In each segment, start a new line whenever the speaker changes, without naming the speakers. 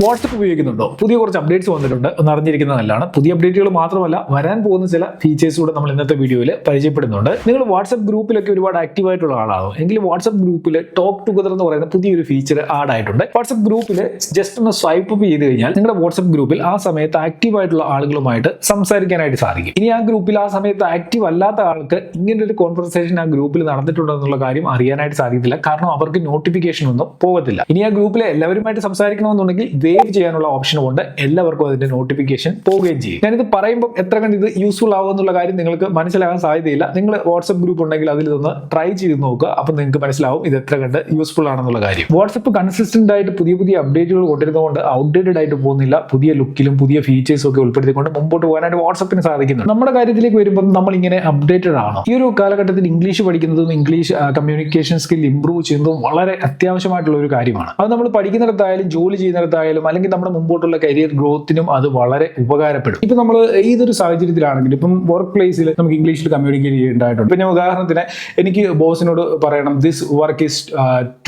WhatsApp ഉപയോഗിക്കുന്നുണ്ടോ? പുതിയ കുറച്ച് അപ്ഡേറ്റ്സ് വന്നിട്ടുണ്ട്, ഒന്ന് അറിഞ്ഞിരിക്കുന്നത് നല്ലതാണ്. പുതിയ അപ്ഡേറ്റുകൾ മാത്രമല്ല, വരാൻ പോകുന്ന ചില ഫീച്ചേഴ്സ് കൂടെ നമ്മൾ ഇന്നത്തെ വീഡിയോയിൽ പരിചയപ്പെടുന്നുണ്ട്. നിങ്ങൾ വാട്സപ്പ് ഗ്രൂപ്പിലൊക്കെ ഒരുപാട് ആക്റ്റീവ് ആയിട്ടുള്ള ആളാണോ? എങ്കിൽ വാട്സപ്പ് ഗ്രൂപ്പിൽ ടോക്ക് ടുഗദർ എന്ന് പറയുന്ന പുതിയൊരു ഫീച്ചർ ആഡ് ആയിട്ടുണ്ട്. വാട്സപ്പ് ഗ്രൂപ്പിൽ ജസ്റ്റ് ഒന്ന് സ്വൈപ്പ് അപ്പ് ചെയ്ത് കഴിഞ്ഞാൽ നിങ്ങളുടെ വാട്സപ്പ് ഗ്രൂപ്പിൽ ആ സമയത്ത് ആക്റ്റീവ് ആയിട്ടുള്ള ആളുകളുമായിട്ട് സംസാരിക്കാനായിട്ട് സാധിക്കും. ഇനി ആ ഗ്രൂപ്പിൽ ആ സമയത്ത് ആക്റ്റീവ് അല്ലാത്ത ആൾക്ക് ഇങ്ങനെ ഒരു കോൺവെർസേഷൻ ആ ഗ്രൂപ്പിൽ നടന്നിട്ടുണ്ടെന്നുള്ള കാര്യം അറിയാനായിട്ട് സാധിക്കില്ല. കാരണം അവർക്ക് നോട്ടിഫിക്കേഷൻ ഒന്നും പോകത്തില്ല. ഇനി ആ ഗ്രൂപ്പിലെ എല്ലാവരുമായിട്ട് സംസാരിക്കണമെന്നുണ്ടെങ്കിൽ വേവ് ചെയ്യാനുള്ള ഓപ്ഷൻ കൊണ്ട് എല്ലാവർക്കും അതിന്റെ നോട്ടിഫിക്കേഷൻ പോവുകയും ചെയ്യും. ഞാനിത് പറയുമ്പോൾ എത്ര കണ്ട് ഇത് യൂസ്ഫുൾ ആവുമെന്നുള്ള കാര്യം നിങ്ങൾക്ക് മനസ്സിലാകാൻ സാധ്യതയില്ല. നിങ്ങൾ വാട്സപ്പ് ഗ്രൂപ്പ് ഉണ്ടെങ്കിൽ അതിൽ നിന്ന് ട്രൈ ചെയ്ത് നോക്കുക. അപ്പം നിങ്ങൾക്ക് മനസ്സിലാവും ഇത് എത്ര കണ്ട് യൂസ്ഫുൾ ആണെന്നുള്ള കാര്യം. വാട്സപ്പ് കൺസിസ്റ്റന്റ് ആയിട്ട് പുതിയ അപ്ഡേറ്റുകൾ കൊണ്ടിരുന്നതുകൊണ്ട് ഔട്ട്ഡേറ്റഡ് ആയിട്ട് പോകുന്നില്ല. പുതിയ ലുക്കിലും പുതിയ ഫീച്ചേഴ്സും ഒക്കെ ഉൾപ്പെടുത്തിക്കൊണ്ട് മുമ്പോട്ട് പോകാനായിട്ട് വാട്സപ്പിന് സാധിക്കുന്നു. നമ്മുടെ കാര്യത്തിലേക്ക് വരുമ്പോൾ നമ്മൾ ഇങ്ങനെ അപ്ഡേറ്റഡ് ആണോ? ഈ ഒരു കാലഘട്ടത്തിൽ ഇംഗ്ലീഷ് പഠിക്കുന്നതും ഇംഗ്ലീഷ് കമ്മ്യൂണിക്കേഷൻ സ്കിൽ ഇംപ്രൂവ് ചെയ്യുന്നതും വളരെ അത്യാവശ്യമായിട്ടുള്ള ഒരു കാര്യമാണ്. അത് നമ്മൾ പഠിക്കുന്നിടത്തായാലും ജോലി ചെയ്യുന്നിടത്തായാലും അല്ലെങ്കിൽ നമ്മുടെ മുമ്പോട്ടുള്ള കരിയർ ഗ്രോത്തിനും അത് വളരെ ഉപകാരപ്പെടും. ഇപ്പൊ നമ്മൾ ഏതൊരു സാഹചര്യത്തിലാണെങ്കിലും ഇപ്പം വർക്ക് പ്ലേസിൽ നമുക്ക് ഇംഗ്ലീഷിൽ കമ്മ്യൂണിക്കേറ്റ് ചെയ്യേണ്ടതായിട്ടുണ്ട്. ഇപ്പൊ ഞാൻ ഉദാഹരണത്തിന് എനിക്ക് ബോസിനോട് പറയണം, this work is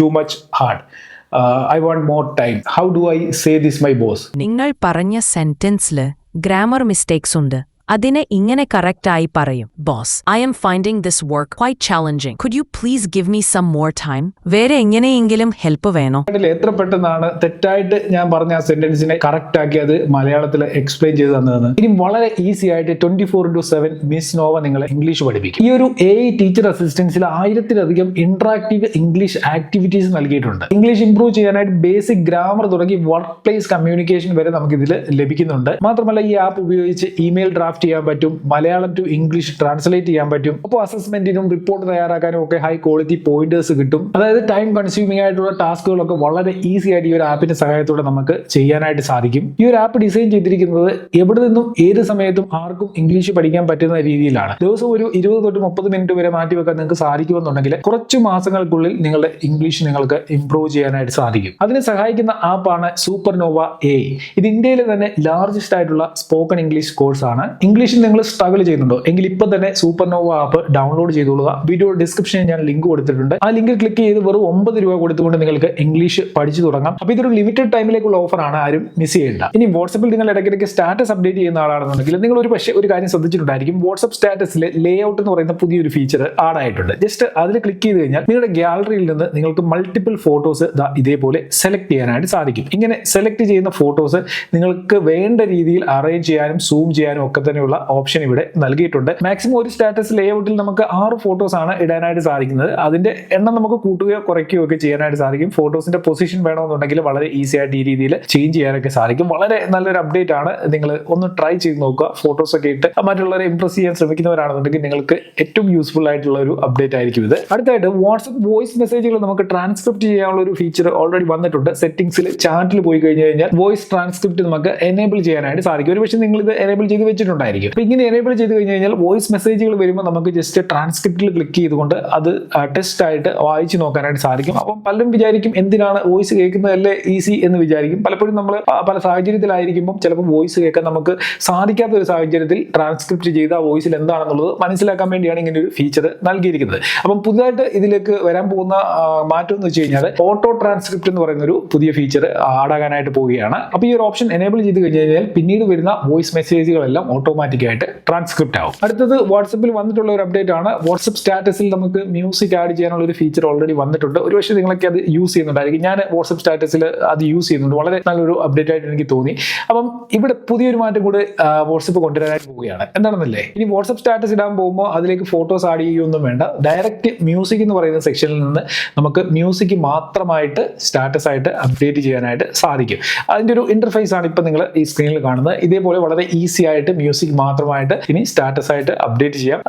too much hard, I want more time. How do I say this my boss?
നിങ്ങൾ പറഞ്ഞ സെന്റൻസില് ഗ്രാമർ മിസ്റ്റേക്സ് ഉണ്ട്. അതിനെ ഇങ്ങനെ കറക്റ്റ് ആയി പറയും. Boss, I'm finding this work quite challenging. Could you please give me some more time? വേറെ എങ്ങനെയെങ്കിലും help വേണോ?
എത്ര പെട്ടെന്നാണ് തെറ്റായിട്ട് ഞാൻ പറഞ്ഞ ആ സെന്റൻസിനെ കറക്റ്റ് ആക്കി അത് മലയാളത്തിൽ എക്സ്പ്ലെയിൻ ചെയ്ത് തന്നതെന്ന്. ഇനി വളരെ ഈസി ആയിട്ട് 24/7 മിസ് നോവ നിങ്ങളെ ഇംഗ്ലീഷ് പഠിപ്പിക്കും. ഈ ഒരു AI ടീച്ചർ അസിസ്റ്റൻസിൽ 1000-ലധികം ഇന്ററാക്റ്റീവ് ഇംഗ്ലീഷ് ആക്ടിവിറ്റീസ് നൽകിയിട്ടുണ്ട്. ഇംഗ്ലീഷ് ഇംപ്രൂവ് ചെയ്യാനായിട്ട് ബേസിക് ഗ്രാമർ തുടങ്ങി വർക്ക് പ്ലേസ് കമ്മ്യൂണിക്കേഷൻ വരെ നമുക്ക് ഇതിൽ ലഭിക്കുന്നുണ്ട്. മാത്രമല്ല ഈ ആപ്പ് ഉപയോഗിച്ച് ഇമെയിൽ ഡ്രാഫ്റ്റ് ചെയ്യാൻ പറ്റും, മലയാളം ടു ഇംഗ്ലീഷ് ട്രാൻസ്ലേറ്റ് ചെയ്യാൻ പറ്റും. അപ്പോൾ അസസ്മെന്റിനും റിപ്പോർട്ട് തയ്യാറാക്കാനും ഒക്കെ ഹൈ ക്വാളിറ്റി പോയിന്റേഴ്സ് കിട്ടും. അതായത് ടൈം കൺസ്യൂമിംഗ് ആയിട്ടുള്ള ടാസ്കുകളൊക്കെ വളരെ ഈസി ആയിട്ട് ഈ ഒരു ആപ്പിന്റെ സഹായത്തോടെ നമുക്ക് ചെയ്യാനായിട്ട് സാധിക്കും. ഈ ഒരു ആപ്പ് ഡിസൈൻ ചെയ്തിരിക്കുന്നത് എവിടെ നിന്നും ഏത് സമയത്തും ആർക്കും ഇംഗ്ലീഷ് പഠിക്കാൻ പറ്റുന്ന രീതിയിലാണ്. ദിവസം ഒരു 20 തൊട്ട് 30 മിനിറ്റ് വരെ മാറ്റിവെക്കാൻ നിങ്ങൾക്ക് സാധിക്കുമെന്നുണ്ടെങ്കിൽ കുറച്ച് മാസങ്ങൾക്കുള്ളിൽ നിങ്ങളുടെ ഇംഗ്ലീഷ് നിങ്ങൾക്ക് ഇംപ്രൂവ് ചെയ്യാനായിട്ട് സാധിക്കും. അതിനെ സഹായിക്കുന്ന ആപ്പാണ് സൂപ്പർനോവ AI. ഇത് ഇന്ത്യയിലെ തന്നെ ലാർജസ്റ്റ് ആയിട്ടുള്ള സ്പോക്കൺ ഇംഗ്ലീഷ് കോഴ്സ് ആണ്. ഇംഗ്ലീഷിൽ നിങ്ങൾ സ്ട്രഗിൾ ചെയ്യുന്നുണ്ടോ എങ്കിൽ ഇപ്പൊ തന്നെ സൂപ്പർനോവ ആപ്പ് ഡൗൺലോഡ് ചെയ്തോളുക. വീഡിയോ ഡിസ്ക്രിപ്ഷനിൽ ഞാൻ ലിങ്ക് കൊടുത്തിട്ടുണ്ട്. ആ ലിങ്കിൽ ക്ലിക്ക് ചെയ്ത് വെറും 9 രൂപ കൊടുത്തുകൊണ്ട് നിങ്ങൾക്ക് ഇംഗ്ലീഷ് പഠിച്ചു തുടങ്ങാം. അപ്പൊ ഇതൊരു ലിമിറ്റഡ് ടൈമിലേക്കുള്ള ഓഫറാണ്, ആരും മിസ് ചെയ്യേണ്ട. ഇനി വാട്സപ്പിൽ നിങ്ങൾ ഇടയ്ക്കിടയ്ക്ക് സ്റ്റാറ്റസ് അപ്ഡേറ്റ് ചെയ്യുന്ന ആളാണെന്നുണ്ടെങ്കിൽ നിങ്ങൾ ഒരു കാര്യം ശ്രദ്ധിച്ചിട്ടുണ്ടായിരിക്കും. വാട്സപ്പ് സ്റ്റാറ്റസിൽ ലേ ഔട്ട് എന്ന് പറയുന്ന പുതിയൊരു ഫീച്ചർ ആഡ് ആയിട്ടുണ്ട്. ജസ്റ്റ് അതിൽ ക്ലിക്ക് ചെയ്ത് കഴിഞ്ഞാൽ നിങ്ങളുടെ ഗാലറിയിൽ നിന്ന് നിങ്ങൾക്ക് മൾട്ടിപ്പിൾ ഫോട്ടോസ് ഇതേപോലെ സെലക്ട് ചെയ്യാനായിട്ട് സാധിക്കും. ഇങ്ങനെ സെലക്ട് ചെയ്യുന്ന ഫോട്ടോസ് നിങ്ങൾക്ക് വേണ്ട രീതിയിൽ അറേഞ്ച് ചെയ്യാനും സൂം ചെയ്യാനും ഒക്കെ തന്നെയുള്ള ഓപ്ഷൻ ഇവിടെ നൽകിയിട്ടുണ്ട്. മാക്സിമം ഒരു സ്റ്റാറ്റസ് ലേ ഔട്ടിൽ നമുക്ക് 6 ഫോട്ടോസ് ആണ് ഇടാനായിട്ട് സാധിക്കുന്നത്. അതിന്റെ എണ്ണം നമുക്ക് കൂട്ടുകയോ കുറയ്ക്കുകയോ ഒക്കെ ചെയ്യാനായിട്ട് സാധിക്കും. ഫോട്ടോസിന്റെ പൊസിഷൻ വേണമെന്നുണ്ടെങ്കിൽ വളരെ ഈസി ആയിട്ട് ഈ രീതിയിൽ ചേഞ്ച് ചെയ്യാനൊക്കെ സാധിക്കും. വളരെ നല്ലൊരു അപ്ഡേറ്റ് ആണ്. നിങ്ങൾ ഒന്ന് ട്രൈ ചെയ്ത് നോക്കുക. ഫോട്ടോസ് ഒക്കെ ഇട്ട് മറ്റുള്ളവരെ ഇംപ്രസ് ചെയ്യാൻ ശ്രമിക്കുന്നവരാണെന്നുണ്ടെങ്കിൽ നിങ്ങൾക്ക് ഏറ്റവും യൂസ്ഫുൾ ആയിട്ടുള്ള ഒരു അപ്ഡേറ്റ് ആയിരിക്കും ഇത്. അടുത്തായിട്ട് വാട്സ്ആപ്പ് വോയിസ് മെസ്സേജുകൾ നമുക്ക് ട്രാൻസ്ക്രിപ്റ്റ് ചെയ്യാനുള്ള ഒരു ഫീച്ചർ ഓൾറെഡി വന്നിട്ടുണ്ട്. സെറ്റിംഗ്സിൽ ചാറ്റിൽ പോയി കഴിഞ്ഞാൽ വോയിസ് ട്രാൻസ്ക്രിപ്റ്റ് നമുക്ക് എനേബിൾ ചെയ്യാനായിട്ട് സാധിക്കും. ഒരു പക്ഷേ നിങ്ങൾ ഇത് എനേബിൾ ചെയ്ത് വെച്ചിട്ടുണ്ടായിരിക്കും. അപ്പൊ ഇങ്ങനെ എനേബിൾ ചെയ്ത് കഴിഞ്ഞാൽ വോയിസ് മെസ്സേജുകൾ വരുമ്പോൾ നമുക്ക് ജസ്റ്റ് ട്രാൻസ്ക്രിപ്റ്റിൽ ക്ലിക്ക് ചെയ്തുകൊണ്ട് അത് ടെസ്റ്റ് ആയിട്ട് വായിച്ചു നോക്കാനായിട്ട് സാധിക്കും. അപ്പം പലരും വിചാരിക്കും എന്തിനാണ് വോയിസ് കേൾക്കുന്നതല്ലേ ഈസി എന്ന് വിചാരിക്കും. പലപ്പോഴും നമ്മൾ പല സാഹചര്യത്തിലായിരിക്കുമ്പോൾ ചിലപ്പോൾ വോയിസ് കേൾക്കാൻ നമുക്ക് സാധിക്കാത്ത ഒരു സാഹചര്യത്തിൽ ട്രാൻസ്ക്രിപ്റ്റ് ചെയ്ത വോയിസിൽ എന്താണെന്നുള്ളത് മനസ്സിലാക്കാൻ വേണ്ടിയാണ് ഇങ്ങനെ ഒരു ഫീച്ചർ നൽകിയിരിക്കുന്നത്. അപ്പം പുതുതായിട്ട് ഇതിലേക്ക് വരാൻ പോകുന്ന മാറ്റം എന്ന് വെച്ച് കഴിഞ്ഞാൽ ഓട്ടോ ട്രാൻസ്ക്രിപ്റ്റ് എന്ന് പറയുന്ന ഒരു പുതിയ ഫീച്ചർ ആഡാകാനായിട്ട് പോവുകയാണ്. അപ്പോൾ ഈ ഒരു ഓപ്ഷൻ എനേബിൾ ചെയ്ത് കഴിഞ്ഞാൽ പിന്നീട് വരുന്ന വോയിസ് മെസ്സേജുകളെല്ലാം ഓട്ടോമാറ്റിക് ആയിട്ട് ട്രാൻസ്ക്രിപ്റ്റ് ആവും. അടുത്തത് വാട്സപ്പിൽ വന്നിട്ടുള്ള ഒരു അപ്ഡേറ്റ് ആണ്. വാട്സപ്പ് സ്റ്റാറ്റസിൽ നമുക്ക് മ്യൂസിക് ആഡ് ചെയ്യാനുള്ള ഒരു ഫീച്ചർ ഓൾറെഡി വന്നിട്ടുണ്ട്. ഒരുപക്ഷെ നിങ്ങളൊക്കെ അത് യൂസ് ചെയ്യുന്നുണ്ടായിരിക്കും. ഞാൻ വാട്സപ്പ് സ്റ്റാറ്റസിൽ അത് യൂസ് ചെയ്യുന്നുണ്ട്. വളരെ നല്ലൊരു അപ്ഡേറ്റ് ആയിട്ട് എനിക്ക് തോന്നി. അപ്പം ഇവിടെ പുതിയൊരു മാറ്റം കൂടി വാട്സപ്പ് കൊണ്ടുവരാനായിട്ട് പോവുകയാണ്. എന്താണെന്നല്ലേ, ഇനി വാട്സപ്പ് സ്റ്റാറ്റസ് ഇടാൻ പോകുമ്പോൾ അതിലേക്ക് ഫോട്ടോസ് ആഡ് ചെയ്യുകയൊന്നും വേണ്ട. ഡയറക്റ്റ് മ്യൂസിക് എന്ന് പറയുന്ന സെക്ഷനിൽ നിന്ന് നമുക്ക് മ്യൂസിക് മാത്രമായിട്ട് സ്റ്റാറ്റസ് ആയിട്ട് അപ്ഡേറ്റ് ചെയ്യാനായിട്ട് സാധിക്കും. അതിന്റെ ഒരു ഇന്റർഫേസ് ആണ് ഇപ്പൊ നിങ്ങൾ ഈ സ്ക്രീനിൽ കാണുന്നത്. ഇതേപോലെ വളരെ ഈസി ആയിട്ട് മ്യൂസിക് മാത്രമായിട്ട് ഇനി സ്റ്റാറ്റസ് ആയിട്ട് അപ്ഡേറ്റ് ചെയ്യാം.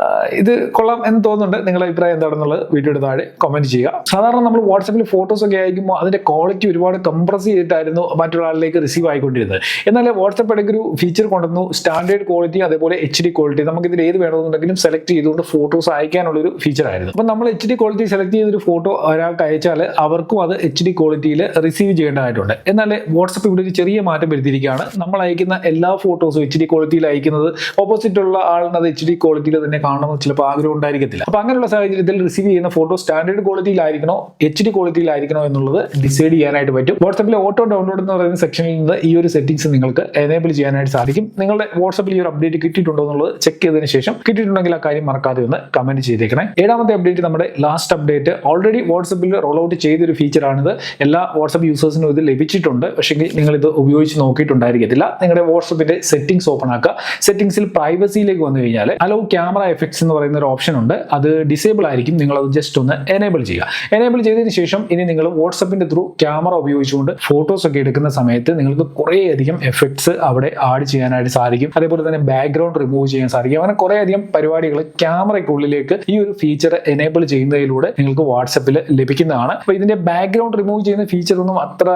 ഇത് കൊള്ളാം എന്ന് തോന്നുന്നുണ്ട്. നിങ്ങളുടെ അഭിപ്രായം എന്താണെന്നുള്ളത് വീഡിയോയുടെ താഴെ കമന്റ് ചെയ്യുക. സാധാരണ നമ്മൾ വാട്സപ്പിൽ ഫോട്ടോസ് ഒക്കെ അയക്കുമ്പോൾ അതിന്റെ ക്വാളിറ്റി ഒരുപാട് കംപ്രസ് ചെയ്തിട്ടായിരുന്നു മറ്റൊരു ആളിലേക്ക് റിസീവ് ആയിക്കൊണ്ടിരുന്നത്. എന്നാൽ വാട്സപ്പ് ഇടയ്ക്ക് ഒരു ഫീച്ചർ കൊണ്ടുവന്നു, സ്റ്റാൻഡേർഡ് ക്വാളിറ്റി അതേപോലെ HD ക്വാളിറ്റി. നമുക്ക് ഇതിൽ ഏത് വേണമെന്നുണ്ടെങ്കിലും സെലക്ട് ചെയ്തുകൊണ്ട് ഫോട്ടോസ് അയക്കാനുള്ള ഒരു ഫീച്ചർ ആയിരുന്നു. അപ്പം നമ്മൾ HD ക്വാളിറ്റി സെലക്ട് ചെയ്തൊരു ഫോട്ടോ ഒരാൾക്ക് അയച്ചാൽ അവർക്കും അത് HD ക്വാളിറ്റിയിൽ റിസീവ് ചെയ്യേണ്ടതായിട്ടുണ്ട്. എന്നാൽ വാട്സപ്പ് ഇവിടെ ഒരു ചെറിയ മാറ്റം വരുത്തിയിരിക്കുകയാണ്. നമ്മൾ അയക്കുന്ന എല്ലാ ഫോട്ടോസും HD ക്വാളിറ്റിയിൽ അയക്കുന്നത് ചെയ്യുന്നത് ഓപ്പോസിറ്റ് ഉള്ള ആളിന് അത് HD ക്വാളിറ്റിയിൽ തന്നെ കാണണമെന്ന് ചിലപ്പോൾ ആഗ്രഹം ഉണ്ടായിരിക്കത്തില്ല. അപ്പോൾ അങ്ങനെയുള്ള സാഹചര്യത്തിൽ റിസീവ് ചെയ്യുന്ന ഫോട്ടോ സ്റ്റാൻഡേർഡ് ക്വാളിറ്റിയിലായിരിക്കണോ HD ക്വാളിറ്റിയിലായിരിക്കണോ എന്നുള്ളത് ഡിസൈഡ് ചെയ്യാനായിട്ട് പറ്റും. വാട്സാപ്പിലെ ഓട്ടോ ഡൗൺലോഡ് എന്ന് പറയുന്ന സെക്ഷനിൽ നിന്ന് ഈ ഒരു സെറ്റിംഗ്സ് നിങ്ങൾക്ക് എനേബിൾ ചെയ്യാനായിട്ട് സാധിക്കും. നിങ്ങളുടെ വാട്സാപ്പിൽ ഈ ഒരു അപ്ഡേറ്റ് കിട്ടിയിട്ടുണ്ടോ എന്നുള്ളത് ചെക്ക് ചെയ്തതിന് ശേഷം കിട്ടിയിട്ടുണ്ടെങ്കിൽ ആ കാര്യം മറക്കാതെ ഒന്ന് കമന്റ് ചെയ്തേക്കണേ. 7ാമത്തെ അപ്ഡേറ്റ് നമ്മുടെ ലാസ്റ്റ് അപ്ഡേറ്റ്. ഓൾറെഡി വാട്സാപ്പിൽ റോൾ ഔട്ട് ചെയ്തൊരു ഫീച്ചറാണിത്. എല്ലാ വാട്സാപ്പ് യൂസേഴ്സിനും ഇത് ലഭിച്ചിട്ടുണ്ട്. പക്ഷേ നിങ്ങൾ ഇത് ഉപയോഗിച്ച് നോക്കിയിട്ടുണ്ടായിരിക്കത്തില്ല. നിങ്ങളുടെ വാട്സാപ്പിന്റെ സെറ്റിംഗ്സ് ഓപ്പൺ ആക്കുക. സെറ്റിംഗ്സിൽ പ്രൈവസിയിലേക്ക് വന്നു കഴിഞ്ഞാൽ അലോ ക്യാമറ എഫക്ട്സ് എന്ന് പറയുന്ന ഒരു ഓപ്ഷൻ ഉണ്ട്. അത് ഡിസേബിൾ ആയിരിക്കും. നിങ്ങൾ അത് ജസ്റ്റ് ഒന്ന് എനേബിൾ ചെയ്യുക. എനേബിൾ ചെയ്തതിന് ശേഷം ഇനി നിങ്ങൾ വാട്സാപ്പിന്റെ ത്രൂ ക്യാമറ ഉപയോഗിച്ചുകൊണ്ട് ഫോട്ടോസ് ഒക്കെ എടുക്കുന്ന സമയത്ത് നിങ്ങൾക്ക് കുറേയധികം എഫക്ട്സ് അവിടെ ആഡ് ചെയ്യാനായിട്ട് സാധിക്കും. അതേപോലെ തന്നെ ബാക്ക്ഗ്രൗണ്ട് റിമൂവ് ചെയ്യാൻ സാധിക്കും. അങ്ങനെ കുറേയധികം പരിപാടികൾ ക്യാമറയ്ക്കുള്ളിലേക്ക് ഈ ഒരു ഫീച്ചർ എനേബിൾ ചെയ്യുന്നതിലൂടെ നിങ്ങൾക്ക് വാട്സാപ്പിൽ ലഭിക്കുന്നതാണ്. അപ്പോൾ ഇതിന്റെ ബാക്ക്ഗ്രൗണ്ട് റിമൂവ് ചെയ്യുന്ന ഫീച്ചർ ഒന്നും അത്ര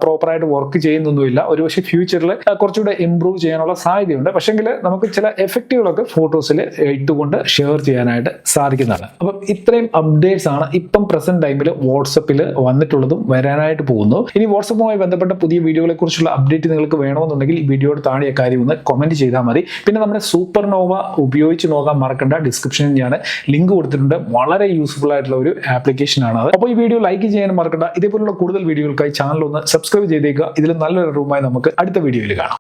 പ്രോപ്പറായിട്ട് വർക്ക് ചെയ്യുന്നൊന്നുമില്ല. ഒരുപക്ഷെ ഫ്യൂച്ചറിൽ കുറച്ചുകൂടെ ഇംപ്രൂവ് ചെയ്യാനുള്ള സാധ്യതയുണ്ട്. പക്ഷെങ്കിൽ നമുക്ക് ചില എഫക്റ്റുകളൊക്കെ ഫോട്ടോസിൽ ഇട്ടുകൊണ്ട് ഷെയർ ചെയ്യാനായിട്ട് സാധിക്കുന്നതാണ്. അപ്പം ഇത്രയും അപ്ഡേറ്റ്സ് ആണ് ഇപ്പം പ്രസന്റ് ടൈമിൽ വാട്സാപ്പിൽ വന്നിട്ടുള്ളതും വരാനായിട്ട് പോകുന്നു. ഇനി വാട്സാപ്പുമായി ബന്ധപ്പെട്ട പുതിയ വീഡിയോകളെ കുറിച്ചുള്ള അപ്ഡേറ്റ് നിങ്ങൾക്ക് വേണമെന്നുണ്ടെങ്കിൽ ഈ വീഡിയോയുടെ താഴെ കാര്യം ഒന്ന് കമന്റ് ചെയ്താൽ മതി. പിന്നെ നമ്മുടെ സൂപ്പർനോവ ഉപയോഗിച്ച് നോക്കാൻ മറക്കണ്ട. ഡിസ്ക്രിപ്ഷനിൽ ഞാൻ ലിങ്ക് കൊടുത്തിട്ടുണ്ട്. വളരെ യൂസ്ഫുൾ ആയിട്ടുള്ള ഒരു ആപ്ലിക്കേഷൻ ആണ് അത്. അപ്പോൾ ഈ വീഡിയോ ലൈക്ക് ചെയ്യാൻ മറക്കണ്ട. ഇതേപോലുള്ള കൂടുതൽ വീഡിയോകൾക്കായി ചാനൽ ഒന്ന് സബ്സ്ക്രൈബ് ചെയ്തേക്കുക. ഇതിൽ നല്ലൊരു അറിവുമായി നമുക്ക് അടുത്ത വീഡിയോയിൽ കാണാം.